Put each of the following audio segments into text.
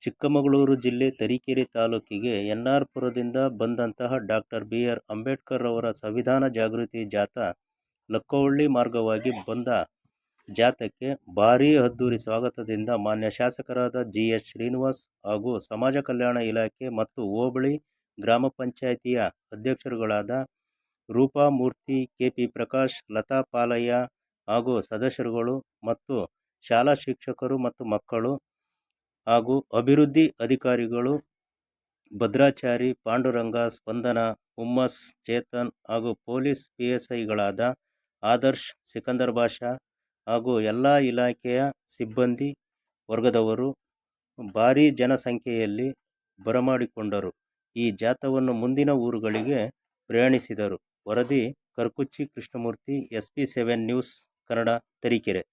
ಚಿಕ್ಕಮಗಳೂರು ಜಿಲ್ಲೆ ತರೀಕೆರೆ ತಾಲೂಕಿಗೆ ಎನ್.ಆರ್. ಪುರದಿಂದ ಬಂದಂತಹ ಡಾಕ್ಟರ್ ಬಿ.ಆರ್. ಅಂಬೇಡ್ಕರ್ ಅವರ ಸಂವಿಧಾನ ಜಾಗೃತಿ ಜಾಥಾ ಲಕ್ಕವಳ್ಳಿ ಮಾರ್ಗವಾಗಿ ಬಂದ ಜಾಥಾಕ್ಕೆ ಭಾರೀ ಅದ್ದೂರಿ ಸ್ವಾಗತದಿಂದ ಮಾನ್ಯ ಶಾಸಕರಾದ ಜಿ.ಎಚ್. ಶ್ರೀನಿವಾಸ್ ಹಾಗೂ ಸಮಾಜ ಕಲ್ಯಾಣ ಇಲಾಖೆ ಮತ್ತು ಹೋಬಳಿ ಗ್ರಾಮ ಪಂಚಾಯಿತಿಯ ಅಧ್ಯಕ್ಷರುಗಳಾದ ರೂಪಾ ಮೂರ್ತಿ, ಕೆ.ಪಿ. ಪ್ರಕಾಶ್, ಲತಾ ಪಾಲಯ್ಯ ಹಾಗೂ ಸದಸ್ಯರುಗಳು ಮತ್ತು ಶಾಲಾ ಶಿಕ್ಷಕರು ಮತ್ತು ಮಕ್ಕಳು ಹಾಗೂ ಅಭಿವೃದ್ಧಿ ಅಧಿಕಾರಿಗಳು ಭದ್ರಾಚಾರಿ, ಪಾಂಡುರಂಗ, ಸ್ಪಂದನ, ಹುಮ್ಮಸ್, ಚೇತನ್ ಹಾಗೂ ಪೊಲೀಸ್ PSIಗಳಾದ ಆದರ್ಶ್, ಸಿಕಂದರ್ ಬಾಷಾ ಹಾಗೂ ಎಲ್ಲ ಇಲಾಖೆಯ ಸಿಬ್ಬಂದಿ ವರ್ಗದವರು ಭಾರೀ ಜನಸಂಖ್ಯೆಯಲ್ಲಿ ಬರಮಾಡಿಕೊಂಡರು. ಈ ಜಾಥಾವನ್ನು ಮುಂದಿನ ಊರುಗಳಿಗೆ ಪ್ರಯಾಣಿಸಿದರು. ವರದಿ ಕರ್ಕುಚ್ಚಿ ಕೃಷ್ಣಮೂರ್ತಿ, SP7 ನ್ಯೂಸ್ ಕನ್ನಡ, ತರೀಕೆರೆ.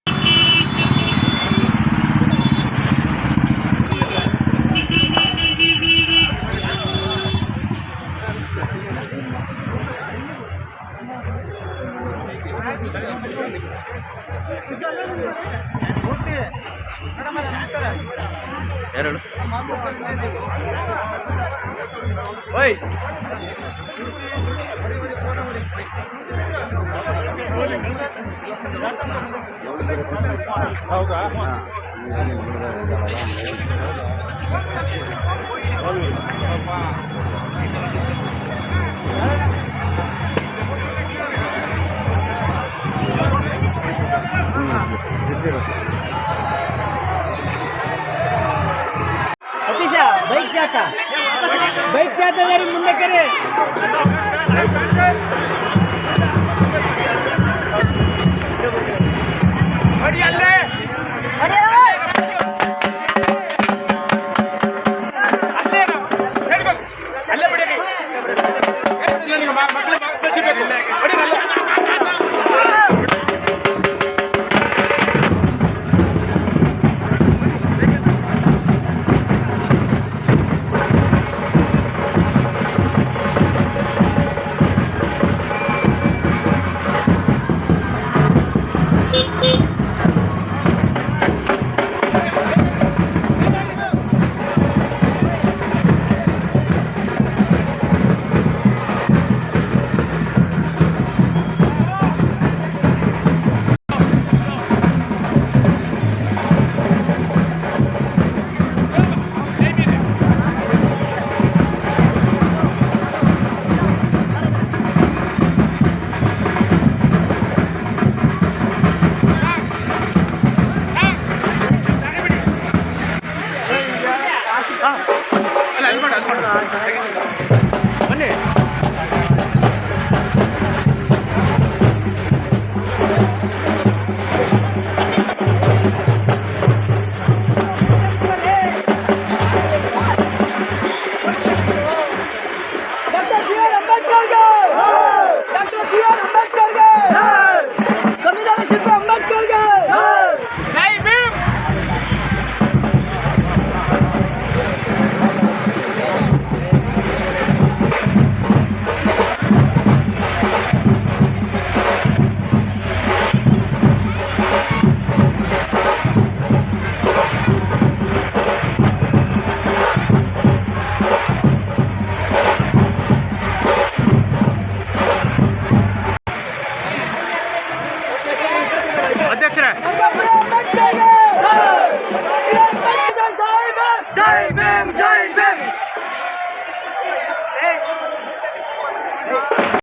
ಎರಡು ಹೌದಾ? ಅತೀಶ ಬೈಕ್ ಜಾತ ಗಾಡಿ ಮುಂದೆ ಕರೆ ಅಲ್ಲ